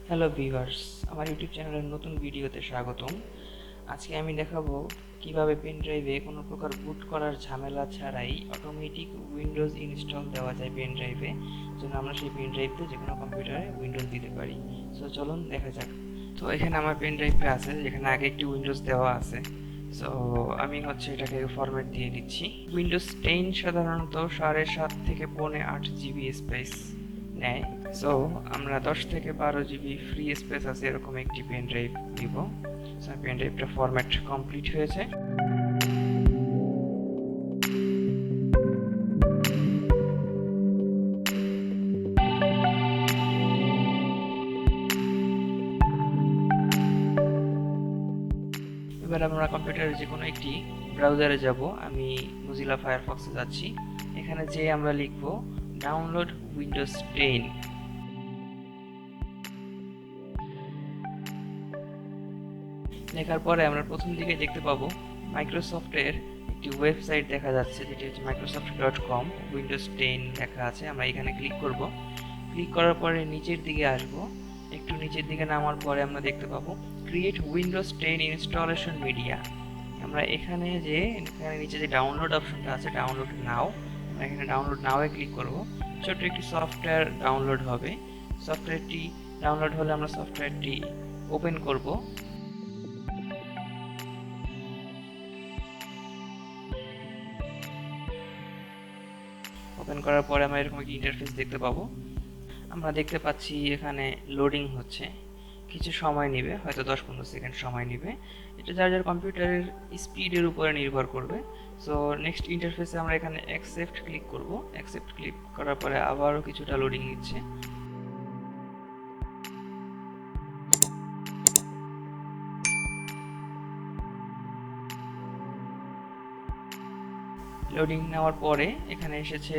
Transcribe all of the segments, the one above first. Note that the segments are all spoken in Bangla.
হ্যালো ভিউয়ার্স, আমার ইউটিউব চ্যানেলের নতুন ভিডিওতে স্বাগতম। আজকে আমি দেখাবো কিভাবে পেন ড্রাইভে কোনো প্রকার বুট করার ঝামেলা ছাড়াই অটোমেটিক উইন্ডোজ ইনস্টল দেওয়া যায় পেন ড্রাইভে, যেন আমরা সেই পেন ড্রাইভে যে কোনো কম্পিউটারে উইন্ডোজ দিতে পারি। সো চলুন দেখা যাক। তো এখানে আমার পেন ড্রাইভে আছে, যেখানে আগে একটি উইন্ডোজ দেওয়া আছে। সো আমি এটাকে ফরম্যাট দিয়ে দিচ্ছি। উইন্ডোজ 10 সাধারণত 7.5 থেকে 8 জিবি স্পেস নেয়। সো আমরা 10 থেকে 12 জিবি ফ্রি স্পেস আছে এরকম একটি পেন ড্রাইভ দিব। সো পেন ড্রাইভটা ফরম্যাট কমপ্লিট হয়েছে। এবার আমরা কম্পিউটারে যে কোনো একটি ব্রাউজারে যাব। আমি মোজিলা ফায়ারফক্সে যাচ্ছি। এখানে যে আমরা লিখব ডাউনলোড উইন্ডোজ 10। লেখার পরে আমরা প্রথম দিকে দেখতে পাবো মাইক্রোসফটের একটি ওয়েবসাইট দেখা যাচ্ছে, যেটি হচ্ছে microsoft.com। উইন্ডোজ 10 লেখা আছে। আমরা এখানে ক্লিক করব। ক্লিক করার পরে নিচের দিকে আসব। একটু নিচের দিকে নামার পরে আমরা দেখতে পাবো ক্রিয়েট উইন্ডোজ 10 ইনস্টলেশন মিডিয়া। আমরা এখানে নিচে যে ডাউনলোড অপশনটা আছে, ডাউনলোড নাও, আমরা এখানে ডাউনলোড নাও-এ ক্লিক করব। ছোট্ট একটি সফটওয়্যার ডাউনলোড হবে। সফটওয়্যারটি ডাউনলোড হলে আমরা সফটওয়্যারটি ওপেন করব। ওপেন করার পরে আমরা এরকম একটি ইন্টারফেস দেখতে পাবো। আমরা দেখতে পাচ্ছি এখানে লোডিং হচ্ছে, কিছু সময় নেবে, হয়তো 10-15 সেকেন্ড সময় নেবে। এটা যার যার কম্পিউটারের স্পিডের উপরে নির্ভর করবে। সো নেক্সট ইন্টারফেসে আমরা এখানে অ্যাকসেপ্ট ক্লিক করব। অ্যাকসেপ্ট ক্লিক করার পরে আবারও কিছুটা লোডিং নিচ্ছে। লোডিং নেওয়ার পরে এখানে এসেছে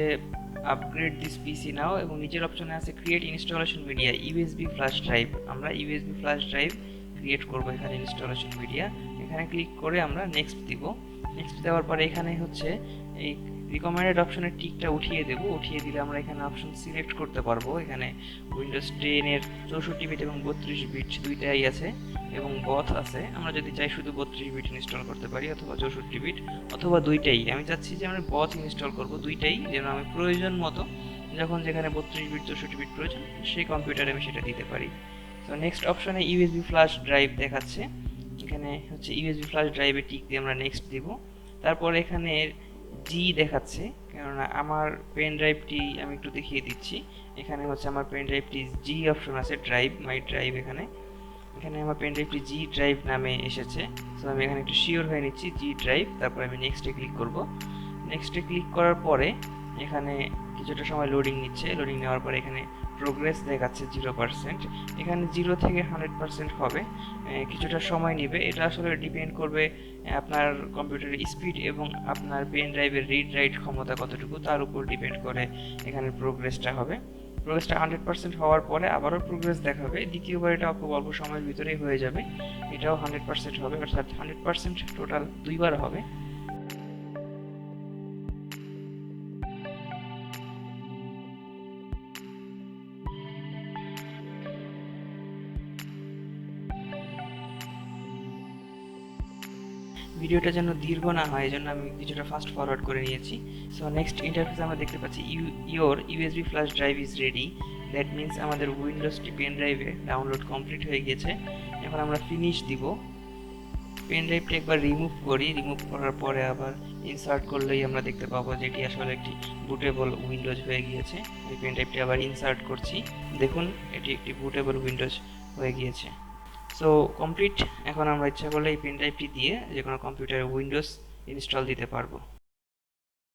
আপগ্রেড দিস পিসি নাও, এবং নিচের অপশনে আছে create installation media USB flash drive. আমরা ইউএসবি ফ্ল্যাশ ড্রাইভ ক্রিয়েট করব এখানে ইনস্টলেশন মিডিয়া। এখানে ক্লিক করে আমরা নেক্সট দিব। নেক্সট দেওয়ার পরে এখানে এই রিকমেন্ডেড অপশনের টিকটা উঠিয়ে দেব। উঠিয়ে দিলে আমরা এখানে অপশন সিলেক্ট করতে পারবো। এখানে উইন্ডোজ 10 এর 64 বিট এবং 32 বিট দুইটাই আছে, এবং বথ আছে। আমরা যদি চাই শুধু 32 বিট ইনস্টল করতে পারি, অথবা 64 বিট, অথবা দুইটাই। আমি চাচ্ছি যে আমরা বথ ইনস্টল করব, দুইটাই, যেন আমি প্রয়োজন মতো যখন যেখানে 32 বিট 64 বিট প্রয়োজন সেই কম্পিউটারে আমি সেটা দিতে পারি। তো নেক্সট অপশনে ইউএসবি ফ্ল্যাশ ড্রাইভ দেখাচ্ছে। এখানে ইউএসবি ফ্ল্যাশ ড্রাইভে টিক দিয়ে আমরা নেক্সট দিব। তারপর এখানে জি দেখাচ্ছে, কেননা আমার পেন ড্রাইভটি আমি একটু দেখিয়ে দিচ্ছি। এখানে আমার পেন ড্রাইভটি জি অপশন আছে, ড্রাইভ মাই ড্রাইভ। এখানে আমার পেন ড্রাইভটি জি ড্রাইভ নামে এসেছে। সো আমি এখানে একটু শিওর হয়ে নিচ্ছি জি ড্রাইভ। তারপর আমি নেক্সটে ক্লিক করব। নেক্সটে ক্লিক করার পরে এখানে কিছুটা সময় লোডিং নিচ্ছে। লোডিং নেওয়ার পরে এখানে প্রোগ্রেস দেখাচ্ছে 0%। এখানে 0 থেকে 100% হবে, কিছুটা সময় নেবে। এটা আসলে ডিপেন্ড করবে আপনার কম্পিউটারের স্পিড এবং আপনার পেন ড্রাইভের রিড রাইট ক্ষমতা কতটুকু, তার উপর ডিপেন্ড করে এখানে প্রোগ্রেসটা হবে। প্রোগ্রেসটা 100% হওয়ার পরে আবারও প্রোগ্রেস দেখাবে। দ্বিতীয়বার এটাও খুব অল্প সময়ের ভিতরেই হয়ে যাবে। এটাও 100% হবে, অর্থাৎ 100% টোটাল দুইবার হবে। ভিডিওটা যেন দীর্ঘ না হয়, এজন্য আমি কিছুটা ফাস্ট ফরওয়ার্ড করে নিয়েছি। সো নেক্সট ইন্টারফেসে আমরা দেখতে পাচ্ছি your USB flash drive is ready. That means আমাদের উইন্ডোজটি পেন ড্রাইভে ডাউনলোড কমপ্লিট হয়ে গেছে। এখন আমরা ফিনিশ দিব। পেন ড্রাইভটি একবার রিমুভ করি। রিমুভ করার পরে আবার ইনসার্ট করলেই আমরা দেখতে পাবো যে এটি আসলে একটি বুটেবল উইন্ডোজ হয়ে গিয়েছে। এই পেন ড্রাইভটি আবার ইনসার্ট করছি। দেখুন এটি একটি বুটেবল উইন্ডোজ হয়ে গিয়েছে। So complete. এখন আমরা ইচ্ছা করলে এই পেন ড্রাইভটি দিয়ে যে কোনো কম্পিউটারে উইন্ডোজ ইনস্টল দিতে পারবো।